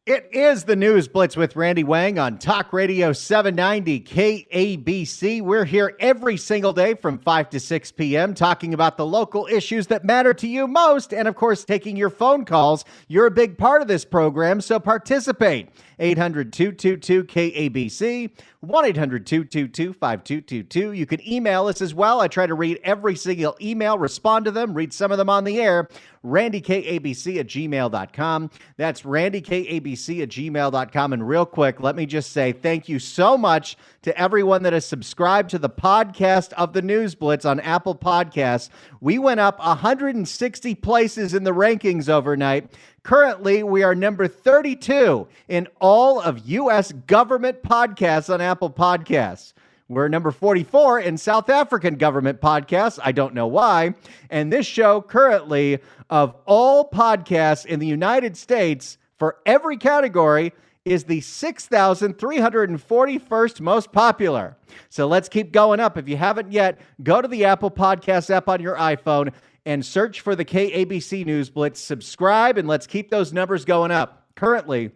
It is the News Blitz with Randy Wang on Talk Radio 790 KABC. We're here every single day from 5 to 6 p.m. talking about the local issues that matter to you most. And, of course, taking your phone calls. You're a big part of this program, so participate. 800-222-KABC, 1-800-222-5222. You can email us as well. I try to read every single email, respond to them, read some of them on the air. randykabc@gmail.com. That's randykabc@gmail.com. And real quick, let me just say thank you so much to everyone that has subscribed to the podcast of the News Blitz on Apple Podcasts. We went up 160 places in the rankings overnight. Currently, we are number 32 in all of U.S. government podcasts on Apple Podcasts. We're number 44 in South African government podcasts. I don't know why. And this show currently, of all podcasts in the United States for every category, is the 6,341st most popular. So let's keep going up. If you haven't yet, go to the Apple Podcast app on your iPhone and search for the KABC News Blitz. Subscribe, and let's keep those numbers going up. Currently,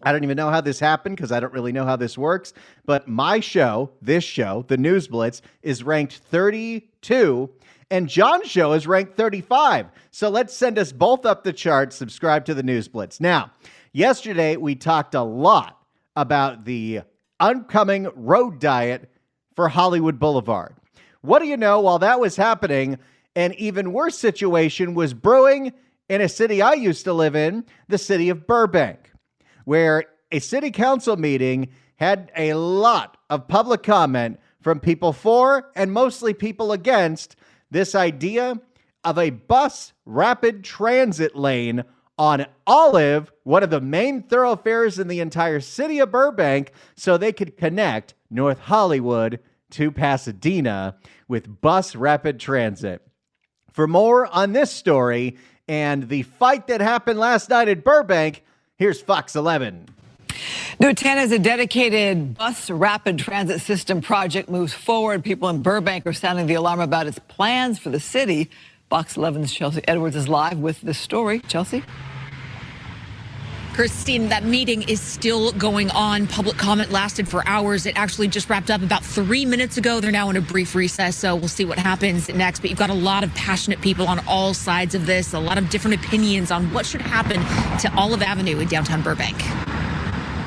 I don't even know how this happened because I don't really know how this works, but my show, this show, the News Blitz, is ranked 32, and John's show is ranked 35. So let's send us both up the charts. Subscribe to the News Blitz. Now, yesterday we talked a lot about the upcoming road diet for Hollywood Boulevard. What do you know, while that was happening, an even worse situation was brewing in a city I used to live in, the city of Burbank, where a city council meeting had a lot of public comment from people for and mostly people against this idea of a bus rapid transit lane on Olive, one of the main thoroughfares in the entire city of Burbank, so they could connect North Hollywood to Pasadena with bus rapid transit. For more on this story and the fight that happened last night at Burbank, here's Fox 11. New 10 as a dedicated bus rapid transit system project moves forward. People in Burbank are sounding the alarm about its plans for the city. Fox 11's Chelsea Edwards is live with this story. Chelsea? Christine, that meeting is still going on. Public comment lasted for hours. It actually just wrapped up about 3 minutes ago. They're now in a brief recess, so we'll see what happens next. But you've got a lot of passionate people on all sides of this, a lot of different opinions on what should happen to Olive Avenue in downtown Burbank.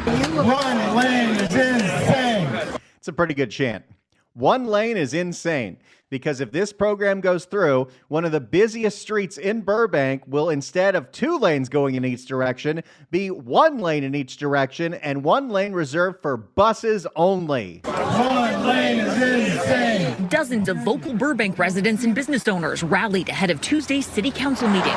One lane is insane. It's a pretty good chant. One lane is insane. Because if this program goes through, one of the busiest streets in Burbank will, instead of 2 lanes going in each direction, be 1 lane in each direction and 1 lane reserved for buses only. 1 lane is insane. Dozens of vocal Burbank residents and business owners rallied ahead of Tuesday's city council meeting.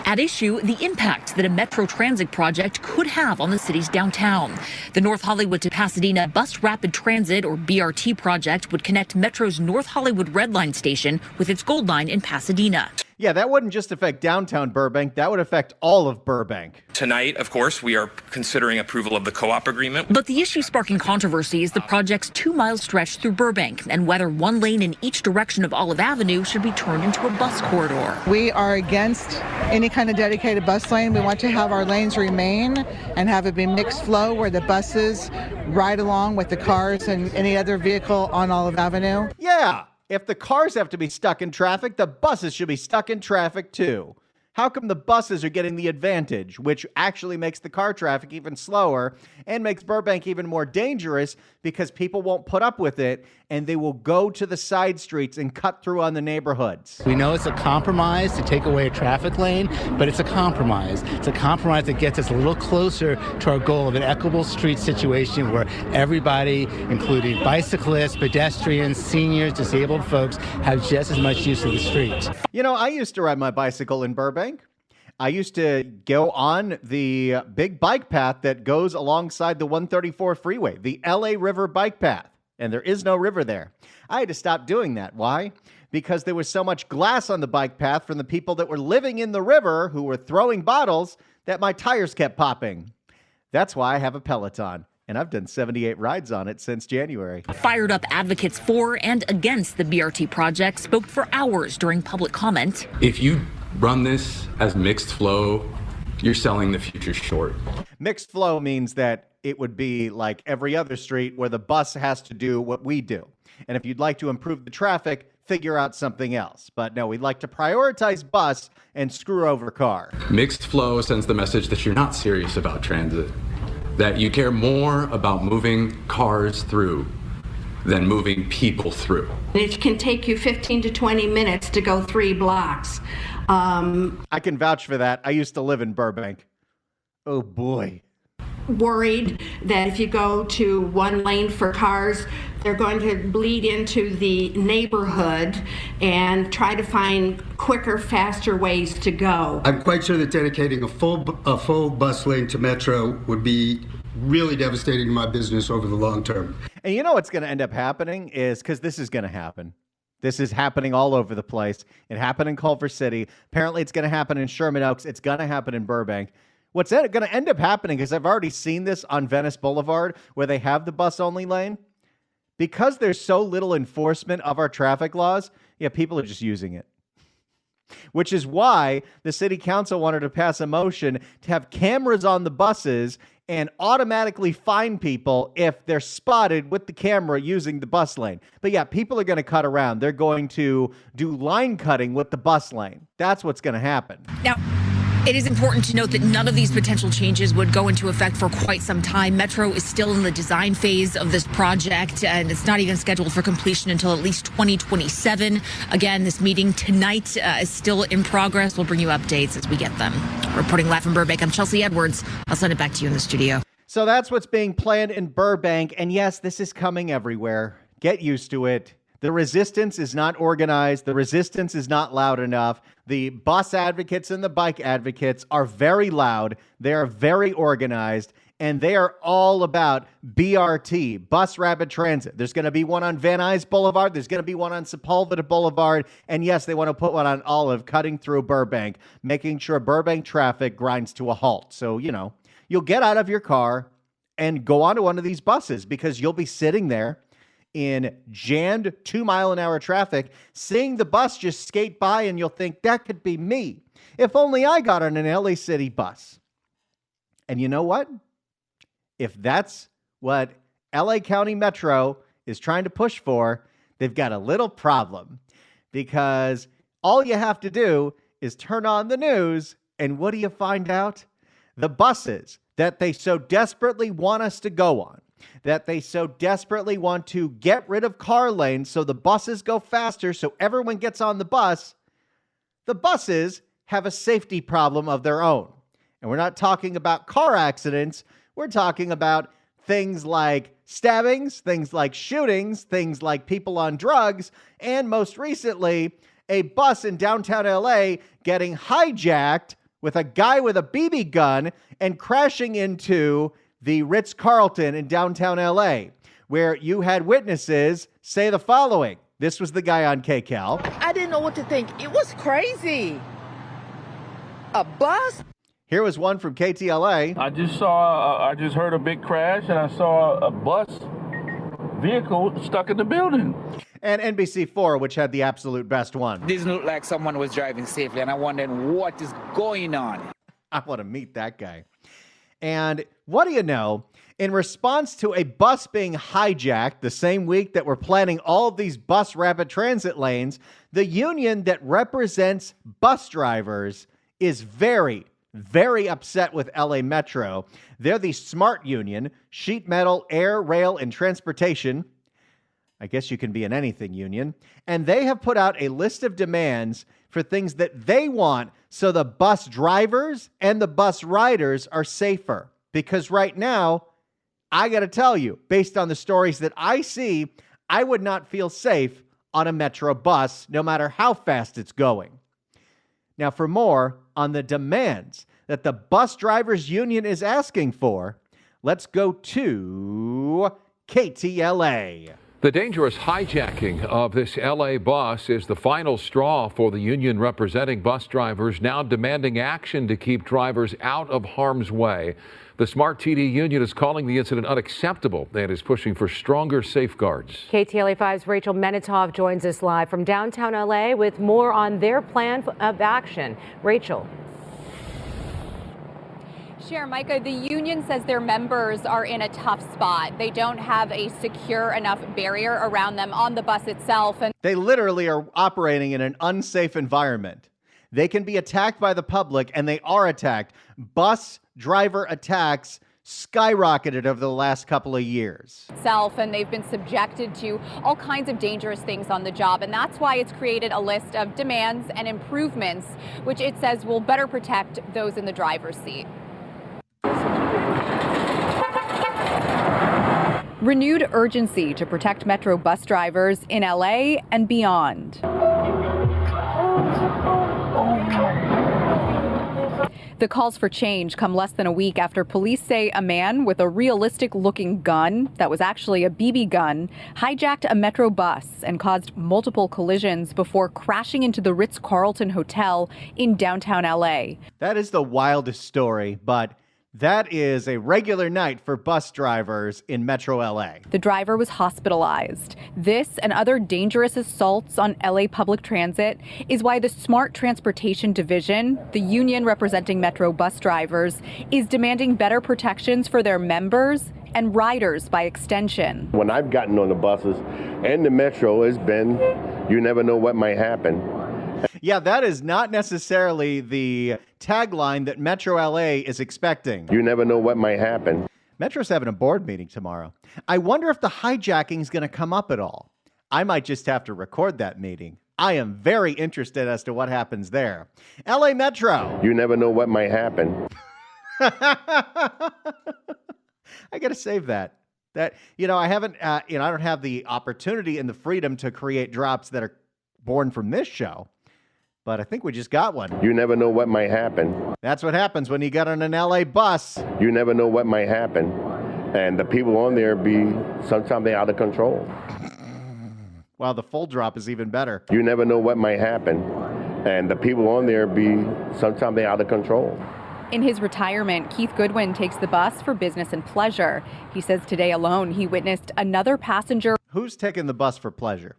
At issue, the impact that a Metro Transit project could have on the city's downtown. The North Hollywood to Pasadena Bus Rapid Transit, or BRT project, would connect Metro's North Hollywood Red Line station with its Gold Line in Pasadena. Yeah, that wouldn't just affect downtown Burbank. That would affect all of Burbank. Tonight, of course, we are considering approval of the co-op agreement. But the issue sparking controversy is the project's 2-mile stretch through Burbank and whether 1 lane in each direction of Olive Avenue should be turned into a bus corridor. We are against any kind of dedicated bus lane. We want to have our lanes remain and have it be mixed flow where the buses ride along with the cars and any other vehicle on Olive Avenue. Yeah. If the cars have to be stuck in traffic, the buses should be stuck in traffic too. How come the buses are getting the advantage, which actually makes the car traffic even slower and makes Burbank even more dangerous because people won't put up with it and they will go to the side streets and cut through on the neighborhoods? We know it's a compromise to take away a traffic lane, but it's a compromise. It's a compromise that gets us a little closer to our goal of an equitable street situation where everybody, including bicyclists, pedestrians, seniors, disabled folks, have just as much use of the streets. You know, I used to ride my bicycle in Burbank. I used to go on the big bike path that goes alongside the 134 freeway, the LA River bike path, and there is no river there. I had to stop doing that. Why? Because there was so much glass on the bike path from the people that were living in the river who were throwing bottles that my tires kept popping. That's why I have a Peloton. And I've done 78 rides on it since January. Fired up advocates for and against the BRT project spoke for hours during public comment. If you run this as mixed flow you're selling the future short. Mixed flow means that it would be like every other street where the bus has to do what we do. And if you'd like to improve the traffic, figure out something else. But no, we'd like to prioritize bus and screw over car. Mixed flow sends the message that you're not serious about transit, that you care more about moving cars through than moving people through. It can take you 15 to 20 minutes to go 3 blocks. I can vouch for that. I used to live in Burbank. Oh, boy. Worried that if you go to one lane for cars, they're going to bleed into the neighborhood and try to find quicker, faster ways to go. I'm quite sure that dedicating a full bus lane to Metro would be really devastating to my business over the long term. And you know what's going to end up happening is, because this is going to happen. This is happening all over the place. It happened in Culver City. Apparently, it's going to happen in Sherman Oaks. It's going to happen in Burbank. What's going to end up happening is I've already seen this on Venice Boulevard where they have the bus-only lane. Because there's so little enforcement of our traffic laws, people are just using it. Which is why the city council wanted to pass a motion to have cameras on the buses and automatically fine people if they're spotted with the camera using the bus lane. But people are going to cut around. They're going to do line cutting with the bus lane. That's what's going to happen. Now, it is important to note that none of these potential changes would go into effect for quite some time. Metro is still in the design phase of this project, and it's not even scheduled for completion until at least 2027. Again, this meeting tonight is still in progress. We'll bring you updates as we get them. Reporting live from Burbank, I'm Chelsea Edwards. I'll send it back to you in the studio. So that's what's being planned in Burbank. And yes, this is coming everywhere. Get used to it. The resistance is not organized. The resistance is not loud enough. The bus advocates and the bike advocates are very loud. They are very organized, and they are all about BRT, bus rapid transit. There's going to be one on Van Nuys Boulevard. There's going to be one on Sepulveda Boulevard. And yes, they want to put one on Olive, cutting through Burbank, making sure Burbank traffic grinds to a halt. So, you'll get out of your car and go onto one of these buses because you'll be sitting there in jammed 2-mile-an-hour traffic, seeing the bus just skate by, and you'll think, that could be me. If only I got on an LA City bus. And you know what? If that's what LA County Metro is trying to push for, they've got a little problem. Because all you have to do is turn on the news, and what do you find out? The buses that they so desperately want us to go on, that they so desperately want to get rid of car lanes so the buses go faster so everyone gets on the buses have a safety problem of their own. And we're not talking about car accidents. We're talking about things like stabbings, things like shootings, things like people on drugs, and most recently, a bus in downtown LA getting hijacked with a guy with a BB gun and crashing into the Ritz-Carlton in downtown LA, where you had witnesses say the following. This was the guy on KCAL. I didn't know what to think. It was crazy. A bus? Here was one from KTLA. I just heard a big crash, and I saw a bus vehicle stuck in the building. And NBC4, which had the absolute best one. This looked like someone was driving safely, and I wondered what is going on. I want to meet that guy. And what do you know? In response to a bus being hijacked the same week that we're planning all of these bus rapid transit lanes, the union that represents bus drivers is very, very upset with LA Metro. They're the SMART union, sheet metal, air, rail, and transportation. I guess you can be an anything union. And they have put out a list of demands for things that they want so the bus drivers and the bus riders are safer. Because right now, I got to tell you, based on the stories that I see, I would not feel safe on a Metro bus, no matter how fast it's going. Now, for more on the demands that the bus drivers union is asking for, let's go to KTLA. The dangerous hijacking of this LA bus is the final straw for the union representing bus drivers, now demanding action to keep drivers out of harm's way. The Smart TD union is calling the incident unacceptable and is pushing for stronger safeguards. KTLA 5's Rachel Menitov joins us live from downtown LA with more on their plan of action. Rachel. Chair Micah, the union says their members are in a tough spot. They don't have a secure enough barrier around them on the bus itself. And they literally are operating in an unsafe environment. They can be attacked by the public, and they are attacked. Bus driver attacks skyrocketed over the last couple of years. And they've been subjected to all kinds of dangerous things on the job. And that's why it's created a list of demands and improvements, which it says will better protect those in the driver's seat. Renewed urgency to protect Metro bus drivers in LA and beyond. The calls for change come less than a week after police say a man with a realistic-looking gun that was actually a BB gun hijacked a Metro bus and caused multiple collisions before crashing into the Ritz-Carlton Hotel in downtown LA. That is the wildest story, but that is a regular night for bus drivers in Metro LA. The driver was hospitalized. This and other dangerous assaults on LA public transit is why the Smart Transportation Division, the union representing Metro bus drivers, is demanding better protections for their members and riders by extension. When I've gotten on the buses and the Metro, it's been, you never know what might happen. Yeah, that is not necessarily the tagline that Metro LA is expecting. You never know what might happen. Metro's having a board meeting tomorrow. I wonder if the hijacking is going to come up at all. I might just have to record that meeting. I am very interested as to what happens there. LA Metro. You never know what might happen. I got to save that. I haven't, I don't have the opportunity and the freedom to create drops that are born from this show. But I think we just got one. You never know what might happen. That's what happens when you get on an LA bus. You never know what might happen. And the people on there sometimes they're out of control. Wow, the full drop is even better. You never know what might happen. And the people on there sometimes they're out of control. In his retirement, Keith Goodwin takes the bus for business and pleasure. He says today alone he witnessed another passenger. Who's taking the bus for pleasure?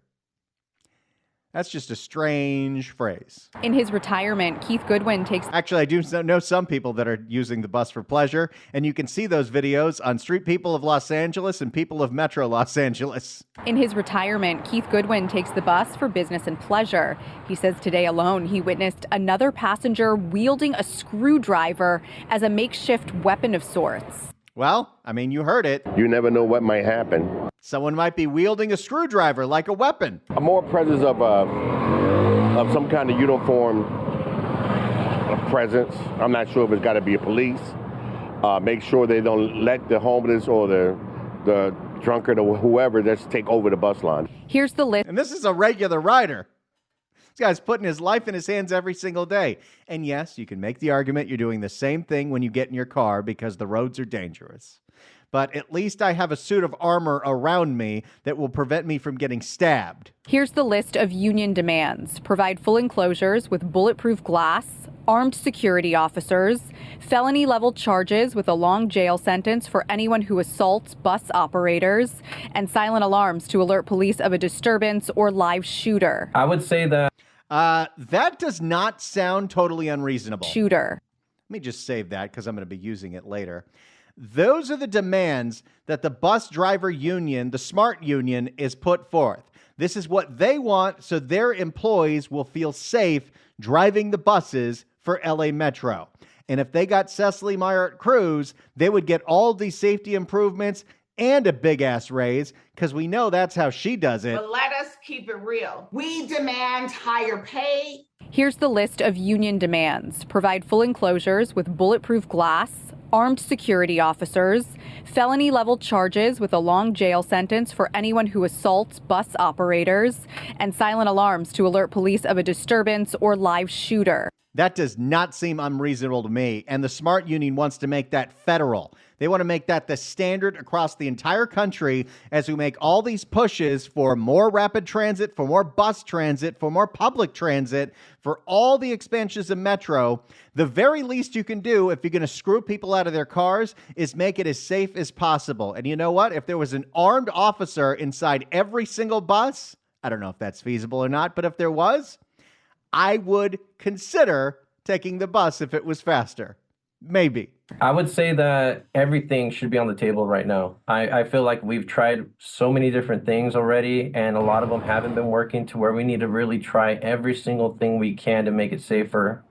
That's just a strange phrase. In his retirement, Keith Goodwin takes... Actually, I do know some people that are using the bus for pleasure, and you can see those videos on Street People of Los Angeles and People of Metro Los Angeles. In his retirement, Keith Goodwin takes the bus for business and pleasure. He says today alone he witnessed another passenger wielding a screwdriver as a makeshift weapon of sorts. Well, I mean, you heard it. You never know what might happen. Someone might be wielding a screwdriver like a weapon. A more presence of some kind of uniform presence. I'm not sure if it's got to be a police. Make sure they don't let the homeless or the drunkard or whoever just take over the bus line. Here's the list. And this is a regular rider. This guy's putting his life in his hands every single day. And yes, you can make the argument you're doing the same thing when you get in your car because the roads are dangerous. But at least I have a suit of armor around me that will prevent me from getting stabbed. Here's the list of union demands. Provide full enclosures with bulletproof glass, armed security officers, felony-level charges with a long jail sentence for anyone who assaults bus operators, and silent alarms to alert police of a disturbance or live shooter. I would say that that does not sound totally unreasonable. Shooter. Let me just save that because I'm going to be using it later. Those are the demands that the bus driver union, the SMART union, is put forth. This is what they want so their employees will feel safe driving the buses for LA Metro. And if they got Cecily Myert Cruz, they would get all these safety improvements and a big-ass raise because we know that's how she does it. But let us keep it real. We demand higher pay. Here's the list of union demands. Provide full enclosures with bulletproof glass, armed security officers, felony-level charges with a long jail sentence for anyone who assaults bus operators, and silent alarms to alert police of a disturbance or live shooter. That does not seem unreasonable to me, and the SMART union wants to make that federal. They want to make that the standard across the entire country as we make all these pushes for more rapid transit, for more bus transit, for more public transit, for all the expansions of Metro. The very least you can do if you're going to screw people out of their cars is make it as safe as possible. And you know what? If there was an armed officer inside every single bus, I don't know if that's feasible or not, but if there was, I would consider taking the bus if it was faster. Maybe. I would say that everything should be on the table right now. I feel like we've tried so many different things already, and a lot of them haven't been working to where we need to really try every single thing we can to make it safer.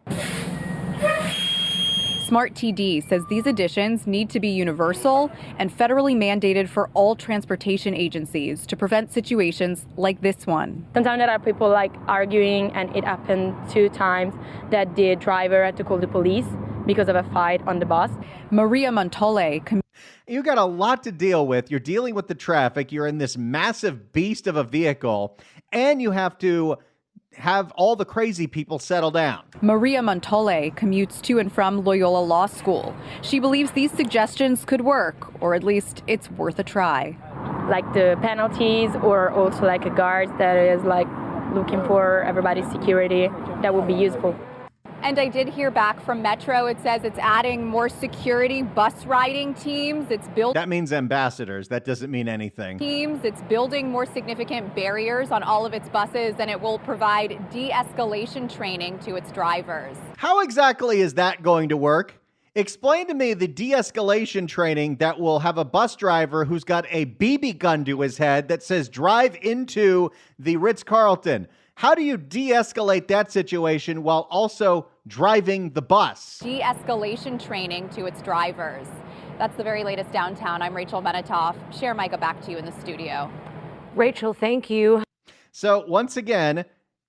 Smart TD says these additions need to be universal and federally mandated for all transportation agencies to prevent situations like this one. Sometimes there are people like arguing, and it happened 2 times that the driver had to call the police because of a fight on the bus. Maria Montole. You got a lot to deal with. You're dealing with the traffic. You're in this massive beast of a vehicle, and you have to have all the crazy people settle down. Maria Montole commutes to and from Loyola Law School. She believes these suggestions could work, or at least it's worth a try. Like the penalties, or also like a guard that is like looking for everybody's security, that would be useful. And I did hear back from Metro. It says it's adding more security bus riding teams. That means ambassadors. That doesn't mean anything. It's building more significant barriers on all of its buses, and it will provide de-escalation training to its drivers. How exactly is that going to work? Explain to me the de-escalation training that will have a bus driver who's got a BB gun to his head that says drive into the Ritz-Carlton. How do you de-escalate that situation while also driving the bus? De-escalation training to its drivers. That's the very latest downtown. I'm Rachel Benetoff. Cher, Micah, back to you in the studio. Rachel, thank you. So once again,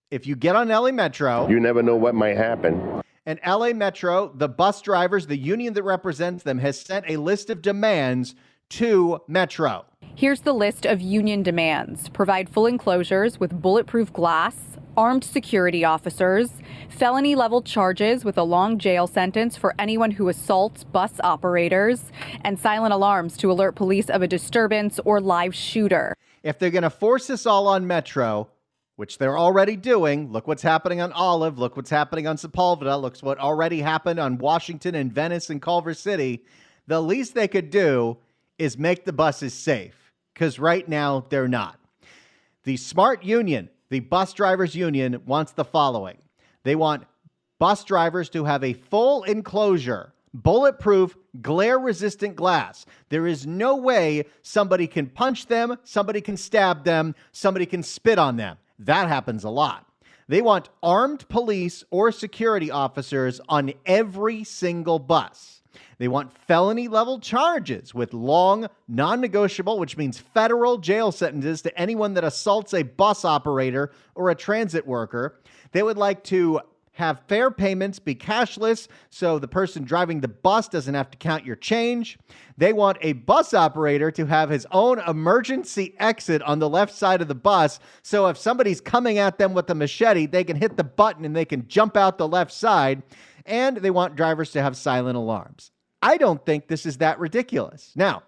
if you get on LA Metro, you never know what might happen. And LA Metro, the bus drivers, the union that represents them, has sent a list of demands to Metro. Here's the list of union demands. Provide full enclosures with bulletproof glass, armed security officers, felony-level charges with a long jail sentence for anyone who assaults bus operators, and silent alarms to alert police of a disturbance or live shooter. If they're going to force this all on Metro, which they're already doing, look what's happening on Olive, look what's happening on Sepulveda, look what already happened on Washington and Venice and Culver City, the least they could do is make the buses safe. Because right now, they're not. The SMART union, the bus drivers union, wants the following. They want bus drivers to have a full enclosure, bulletproof, glare-resistant glass. There is no way somebody can punch them, somebody can stab them, somebody can spit on them. That happens a lot. They want armed police or security officers on every single bus. They want felony-level charges with long, non-negotiable, which means federal jail sentences to anyone that assaults a bus operator or a transit worker. They would like to have fare payments be cashless so the person driving the bus doesn't have to count your change. They want a bus operator to have his own emergency exit on the left side of the bus, so if somebody's coming at them with a machete, they can hit the button and they can jump out the left side. And they want drivers to have silent alarms. I don't think this is that ridiculous. Now,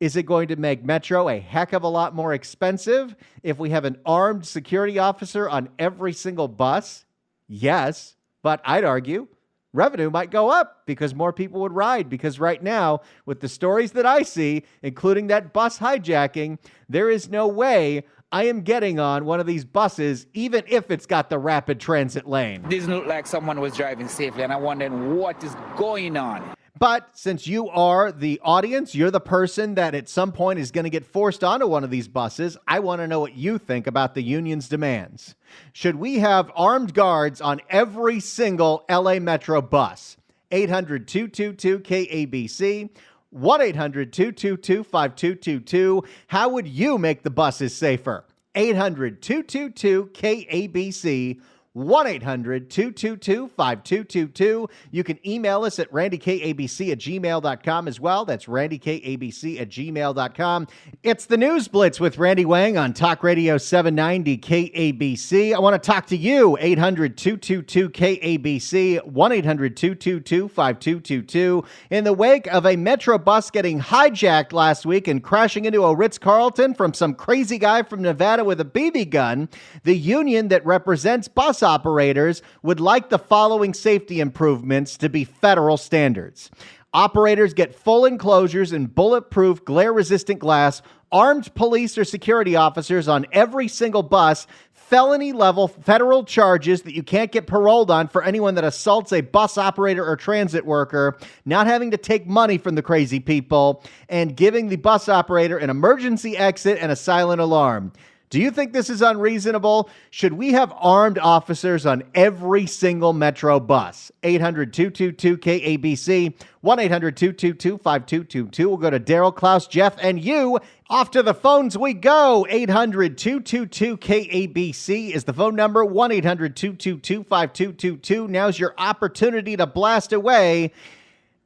is it going to make Metro a heck of a lot more expensive if we have an armed security officer on every single bus? Yes, but I'd argue revenue might go up because more people would ride. Because right now, with the stories that I see, including that bus hijacking, there is no way I am getting on one of these buses, even if it's got the rapid transit lane. This looked like someone was driving safely, and I'm wondering what is going on. But since you are the audience, you're the person that at some point is going to get forced onto one of these buses, I want to know what you think about the union's demands. Should we have armed guards on every single LA Metro bus? 800-222-KABC, 1-800-222-5222. How would you make the buses safer? 800-222-KABC, 1-800-222-5222. You can email us at randykabc@gmail.com as well. That's randykabc@gmail.com. It's the News Blitz with Randy Wang on Talk Radio 790 KABC. I want to talk to you, 800-222-KABC, 1-800-222-5222. In the wake of a Metro bus getting hijacked last week and crashing into a Ritz-Carlton from some crazy guy from Nevada with a BB gun, the union that represents bus operators would like the following safety improvements to be federal standards. Operators get full enclosures and bulletproof, glare-resistant glass, armed police or security officers on every single bus, felony-level federal charges that you can't get paroled on for anyone that assaults a bus operator or transit worker, not having to take money from the crazy people, and giving the bus operator an emergency exit and a silent alarm. Do you think this is unreasonable? Should we have armed officers on every single Metro bus? 800-222-KABC, 1-800-222-5222. We'll go to Daryl, Klaus, Jeff, and you. Off to the phones we go. 800-222-KABC is the phone number. 1-800-222-5222. Now's your opportunity to blast away.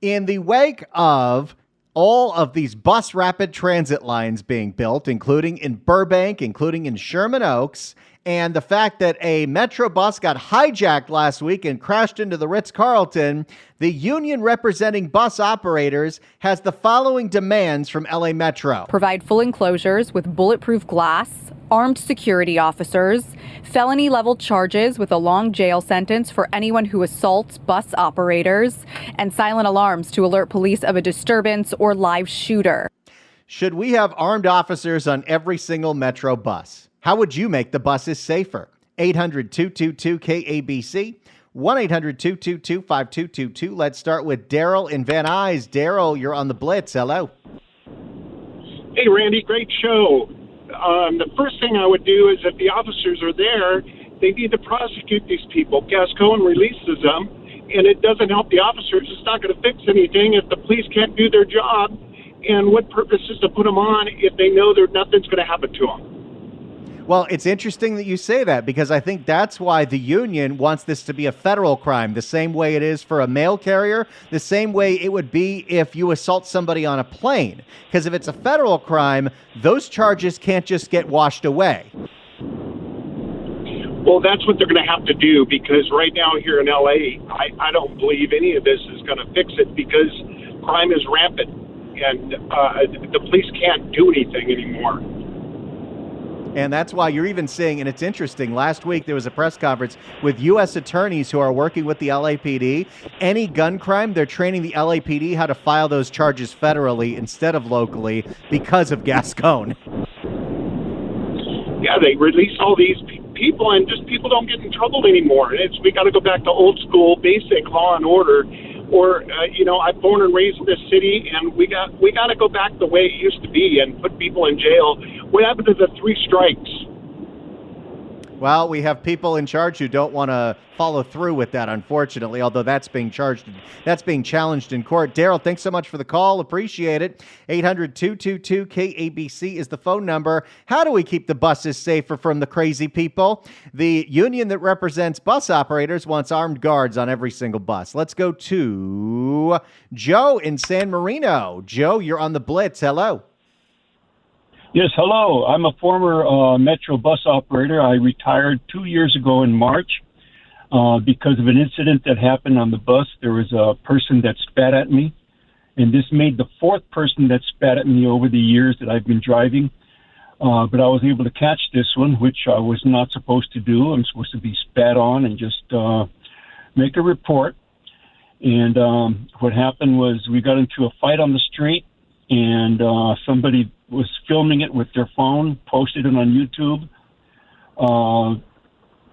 In the wake of all of these bus rapid transit lines being built, including in Burbank, including in Sherman Oaks, and the fact that a Metro bus got hijacked last week and crashed into the Ritz-Carlton, the union representing bus operators has the following demands from LA Metro. Provide full enclosures with bulletproof glass, armed security officers, felony-level charges with a long jail sentence for anyone who assaults bus operators, and silent alarms to alert police of a disturbance or live shooter. Should we have armed officers on every single Metro bus? How would you make the buses safer? 800-222-KABC, 1-800-222-5222. Let's start with Daryl in Van Nuys. Daryl, you're on the Blitz. Hello. Hey, Randy, great show. The first thing I would do is if the officers are there, they need to prosecute these people. Gascon releases them, and it doesn't help the officers. It's not going to fix anything if the police can't do their job. And what purpose is to put them on if they know nothing's going to happen to them? Well, it's interesting that you say that, because I think that's why the union wants this to be a federal crime, the same way it is for a mail carrier, the same way it would be if you assault somebody on a plane. Because if it's a federal crime, those charges can't just get washed away. Well, that's what they're going to have to do, because right now here in LA, I don't believe any of this is going to fix it, because crime is rampant and the police can't do anything anymore. And that's why you're even seeing, and it's interesting, last week there was a press conference with U.S. attorneys who are working with the LAPD. Any gun crime, they're training the LAPD how to file those charges federally instead of locally because of Gascon. Yeah, they release all these people, and just people don't get in trouble anymore. We got to go back to old school, basic law and order. Or, I'm born and raised in this city, and we got to go back the way it used to be and put people in jail. What happened to the 3 strikes? Well, we have people in charge who don't want to follow through with that, unfortunately, although that's being challenged in court. Daryl, thanks so much for the call. Appreciate it. 800-222-KABC is the phone number. How do we keep the buses safer from the crazy people? The union that represents bus operators wants armed guards on every single bus. Let's go to Joe in San Marino. Joe, you're on the Blitz. Hello. Yes, hello. I'm a former Metro bus operator. I retired 2 years ago in March because of an incident that happened on the bus. There was a person that spat at me, and this made the 4th person that spat at me over the years that I've been driving. But I was able to catch this one, which I was not supposed to do. I'm supposed to be spat on and just make a report. And what happened was we got into a fight on the street, and somebody was filming it with their phone, posted it on YouTube.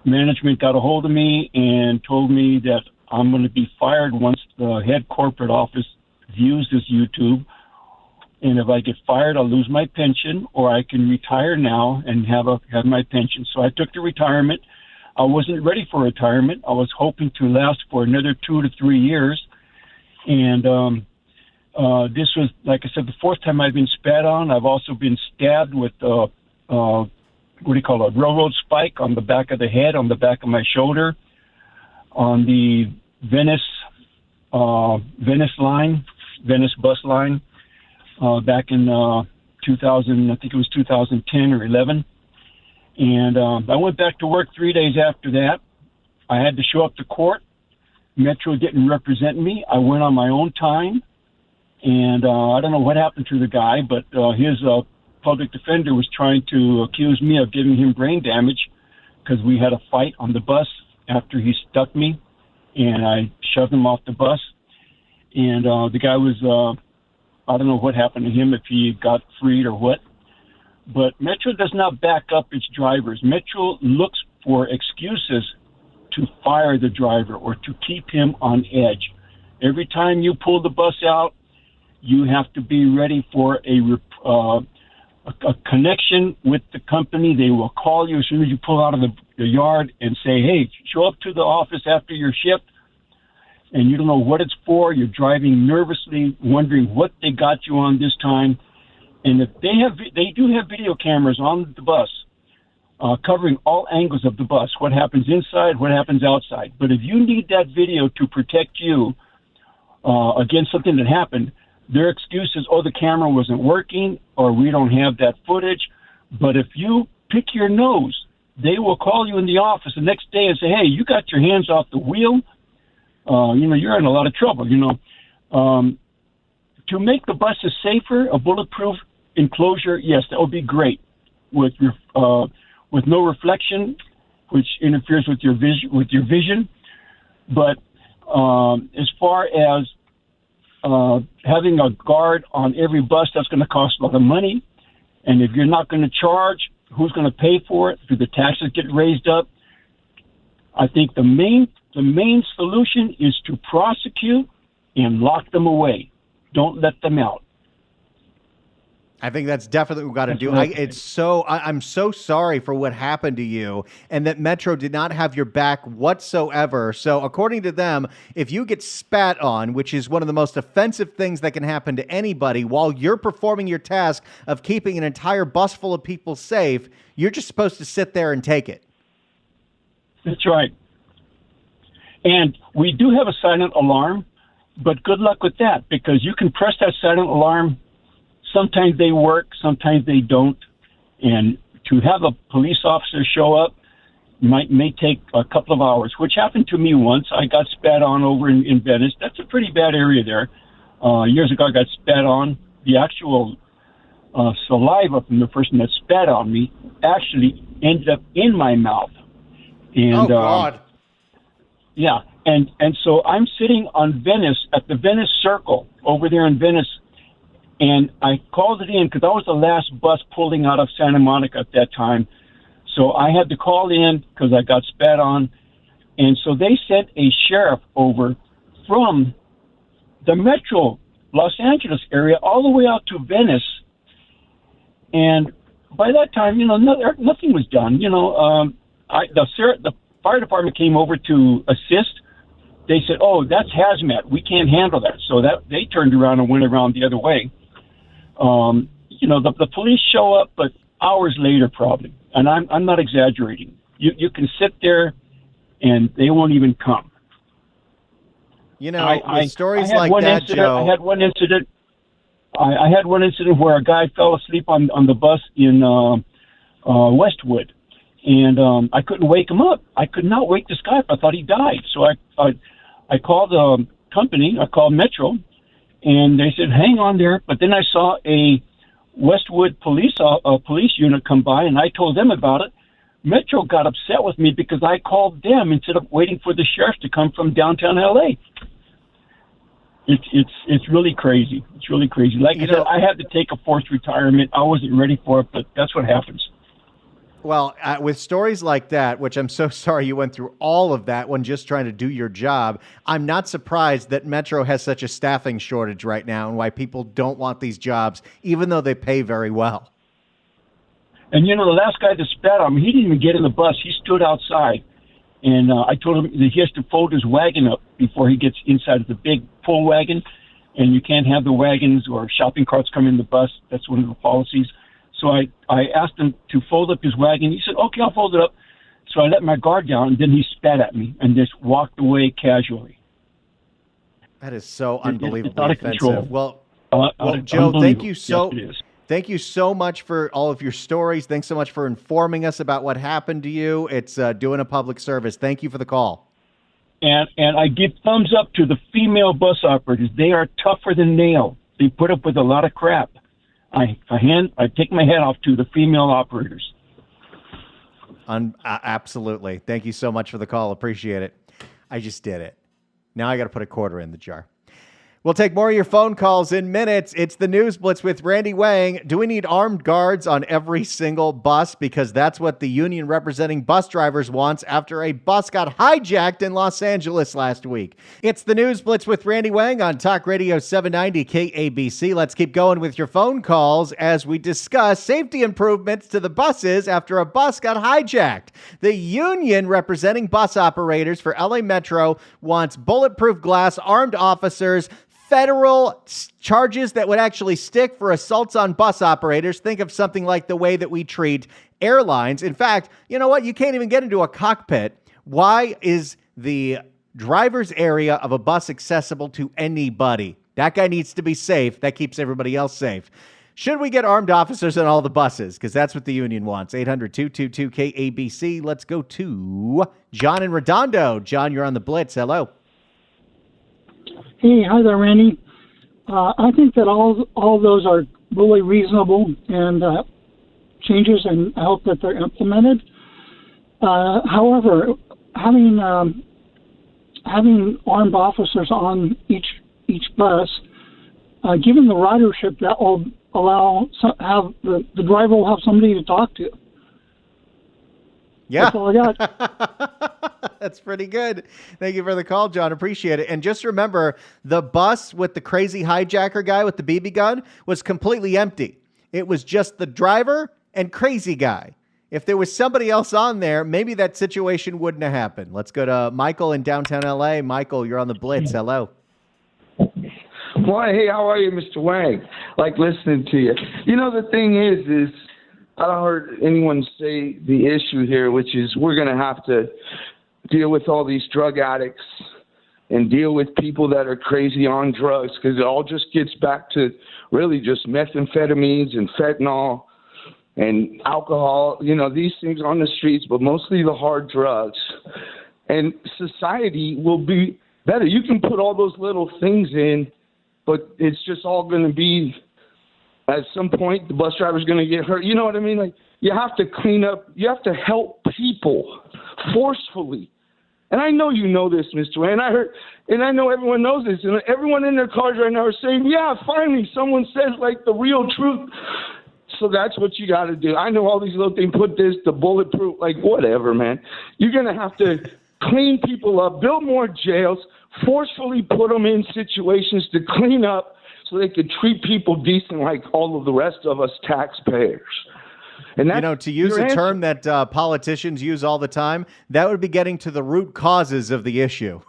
Management got a hold of me and told me that I'm going to be fired once the head corporate office views this YouTube. And if I get fired, I'll lose my pension, or I can retire now and have my pension. So I took the retirement. I wasn't ready for retirement. I was hoping to last for another 2 to 3 years. And this was, like I said, the 4th time I've been spat on. I've also been stabbed with a railroad spike on the back of the head, on the back of my shoulder, on the Venice bus line, back in 2000, I think it was 2010 or 11. And I went back to work 3 days after that. I had to show up to court. Metro didn't represent me. I went on my own time. And I don't know what happened to the guy, but his public defender was trying to accuse me of giving him brain damage because we had a fight on the bus after he stuck me, and I shoved him off the bus. And the guy was, I don't know what happened to him, if he got freed or what. but Metro does not back up its drivers. Metro looks for excuses to fire the driver or to keep him on edge. Every time you pull the bus out, you have to be ready for a connection with the company. They will call you as soon as you pull out of the yard and say, hey, show up to the office after your shift. And you don't know what it's for. You're driving nervously, wondering what they got you on this time. And if they do have video cameras on the bus, covering all angles of the bus, what happens inside, what happens outside. But if you need that video to protect you against something that happened, their excuse is, oh, the camera wasn't working, or we don't have that footage. But if you pick your nose, they will call you in the office the next day and say, hey, you got your hands off the wheel. You're in a lot of trouble, To make the buses safer, a bulletproof enclosure, yes, that would be great. With no reflection, which interferes with your vision. But as far as having a guard on every bus, that's going to cost a lot of money. And if you're not going to charge, who's going to pay for it? Do the taxes get raised up? I think the main solution is to prosecute and lock them away. Don't let them out. I think that's definitely what we've got to do. I'm so sorry for what happened to you, and that Metro did not have your back whatsoever. So according to them, if you get spat on, which is one of the most offensive things that can happen to anybody, while you're performing your task of keeping an entire bus full of people safe, you're just supposed to sit there and take it. That's right. And we do have a silent alarm, but good luck with that, because you can press that silent alarm. Sometimes they work, sometimes they don't. And to have a police officer show up may take a couple of hours, which happened to me once. I got spat on over in Venice. That's a pretty bad area there. Years ago, I got spat on. The actual saliva from the person that spat on me actually ended up in my mouth. And, oh, God. Yeah. And so I'm sitting on Venice, at the Venice Circle over there in Venice. And I called it in because I was the last bus pulling out of Santa Monica at that time. So I had to call in because I got spat on. And so they sent a sheriff over from the Metro Los Angeles area all the way out to Venice. And by that time, nothing was done. The fire department came over to assist. They said, oh, that's hazmat. We can't handle that. So that they turned around and went around the other way. The police show up, but hours later probably. And I'm not exaggerating. You can sit there and they won't even come. With stories like that, Joe. I had one incident. I had one incident where a guy fell asleep on the bus in Westwood, and I couldn't wake him up. I could not wake this guy up. I thought he died. So I called the company. I called Metro. And they said, hang on there. But then I saw a Westwood police unit come by, and I told them about it. Metro got upset with me because I called them instead of waiting for the sheriff to come from downtown L.A. It's really crazy. It's really crazy. Like I said, I had to take a forced retirement. I wasn't ready for it, but that's what happens. Well, with stories like that, which I'm so sorry you went through all of that when just trying to do your job, I'm not surprised that Metro has such a staffing shortage right now and why people don't want these jobs, even though they pay very well. And, the last guy that spat on me, he didn't even get in the bus. He stood outside. And I told him that he has to fold his wagon up before he gets inside of the big pull wagon. And you can't have the wagons or shopping carts come in the bus. That's one of the policies. So I asked him to fold up his wagon. He said, okay, I'll fold it up. So I let my guard down, and then he spat at me and just walked away casually. That is so unbelievably out of control. offensive. Well, Joe, thank you so much for all of your stories. Thanks so much for informing us about what happened to you. It's doing a public service. Thank you for the call. And I give thumbs up to the female bus operators. They are tougher than nails. They put up with a lot of crap. I take my hat off to the female operators. Absolutely. Thank you so much for the call. Appreciate it. I just did it. Now I got to put a quarter in the jar. We'll take more of your phone calls in minutes. It's the News Blitz with Randy Wang. Do we need armed guards on every single bus? Because that's what the union representing bus drivers wants after a bus got hijacked in Los Angeles last week. It's the News Blitz with Randy Wang on Talk Radio 790 KABC. Let's keep going with your phone calls as we discuss safety improvements to the buses after a bus got hijacked. The union representing bus operators for LA Metro wants bulletproof glass, armed officers, federal charges that would actually stick for assaults on bus operators. Think of something like the way that we treat airlines. In fact, you know what? You can't even get into a cockpit. Why is the driver's area of a bus accessible to anybody? That guy needs to be safe. That keeps everybody else safe. Should we get armed officers on all the buses? Because that's what the union wants. 800-222-KABC. Let's go to John in Redondo. John, you're on the Blitz. Hello. Hey, hi there, Randy. I think that all those are really reasonable and changes, and I hope that they're implemented. However, having armed officers on each bus, given the ridership, that will allow the driver will have somebody to talk to. Yeah. That's all I got. That's pretty good. Thank you for the call, John. Appreciate it. And just remember, the bus with the crazy hijacker guy with the BB gun was completely empty. It was just the driver and crazy guy. If there was somebody else on there, maybe that situation wouldn't have happened. Let's go to Michael in downtown LA. Michael, you're on the Blitz. Hello. Well, hey, how are you, Mr. Wang? Like listening to you. You know, the thing is I don't heard anyone say the issue here, which is we're going to have to deal with all these drug addicts and deal with people that are crazy on drugs, because it all just gets back to really just methamphetamines and fentanyl and alcohol, you know, these things on the streets, but mostly the hard drugs. And society will be better. You can put all those little things in, but it's just all going to be, at some point, the bus driver's going to get hurt. You know what I mean? Like, you have to clean up. You have to help people forcefully. And I know you know this, Mr. Wayne. I know everyone knows this. And everyone in their cars right now are saying, yeah, finally someone says, like, the real truth. So that's what you got to do. I know all these little things, put this, the bulletproof, like, whatever, man. You're going to have to clean people up, build more jails, forcefully put them in situations to clean up, so they could treat people decent like all of the rest of us taxpayers. And that's, you know, to use a term that politicians use all the time, that would be getting to the root causes of the issue.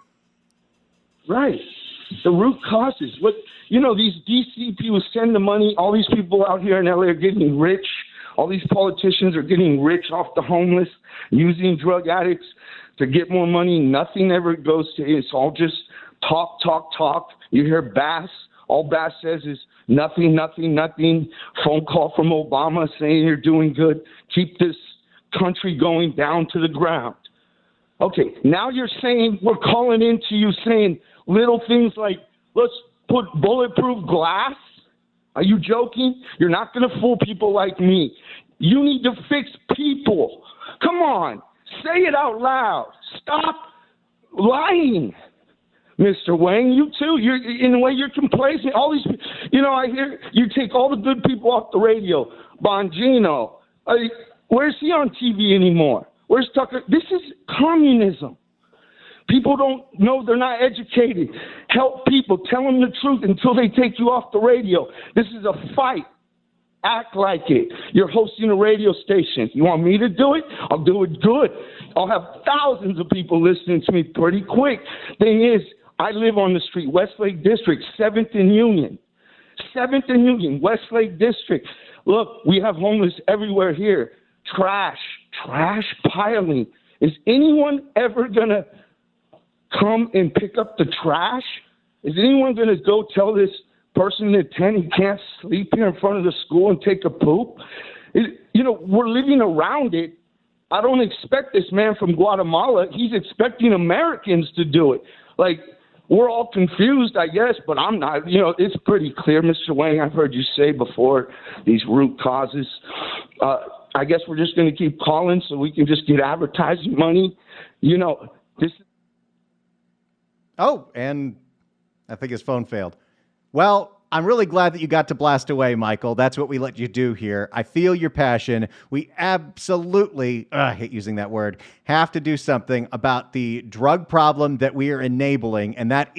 Right. The root causes. What, you know, these DC people send the money. All these people out here in LA are getting rich. All these politicians are getting rich off the homeless, using drug addicts to get more money. Nothing ever goes to it. It's all just talk, talk, talk. You hear Bass. All Bass says is nothing, nothing, nothing. Phone call from Obama saying you're doing good. Keep this country going down to the ground. Okay, now you're saying, we're calling into you saying little things like, let's put bulletproof glass? Are you joking? You're not going to fool people like me. You need to fix people. Come on, say it out loud. Stop lying. Mr. Wang, you too. You're in a way you're complacent. All these, you know, I hear you take all the good people off the radio. Bongino, where's he on TV anymore? Where's Tucker? This is communism. People don't know, they're not educated. Help people. Tell them the truth until they take you off the radio. This is a fight. Act like it. You're hosting a radio station. You want me to do it? I'll do it good. I'll have thousands of people listening to me pretty quick. Thing is, I live on the street, Westlake District, 7th and Union. 7th and Union, Westlake District. Look, we have homeless everywhere here. Trash piling. Is anyone ever going to come and pick up the trash? Is anyone going to go tell this person at 10 he can't sleep here in front of the school and take a poop? You know, we're living around it. I don't expect this man from Guatemala. He's expecting Americans to do it. Like, we're all confused, I guess, but I'm not. You know, it's pretty clear, Mr. Wang. I've heard you say before these root causes. I guess we're just going to keep calling so we can just get advertising money. You know, this. Oh, and I think his phone failed. Well, I'm really glad that you got to blast away, Michael. That's what we let you do here. I feel your passion. We absolutely, I hate using that word, have to do something about the drug problem that we are enabling, and that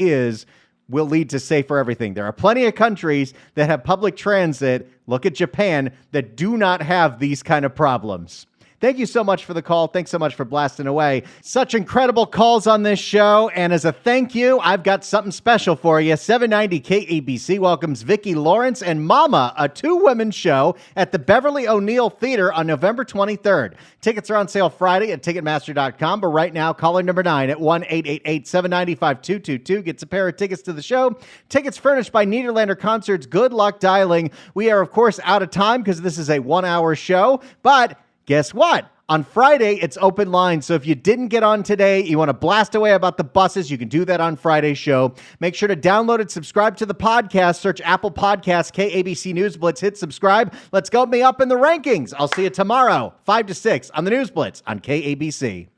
will lead to safer everything. There are plenty of countries that have public transit, look at Japan, that do not have these kind of problems. Thank you so much for the call. Thanks so much for blasting away. Such incredible calls on this show. And as a thank you, I've got something special for you. 790 KABC welcomes Vicki Lawrence and Mama, a two-women show at the Beverly O'Neill Theater on November 23rd. Tickets are on sale Friday at Ticketmaster.com. But right now, caller number 9 at 1-888-795-2222 gets a pair of tickets to the show. Tickets furnished by Nederlander Concerts. Good luck dialing. We are, of course, out of time because this is a 1-hour show. But guess what? On Friday, it's open line. So if you didn't get on today, you want to blast away about the buses, you can do that on Friday's show. Make sure to download it, subscribe to the podcast, search Apple Podcasts, KABC News Blitz, hit subscribe. Let's go me up in the rankings. I'll see you tomorrow, 5 to 6 on the News Blitz on KABC.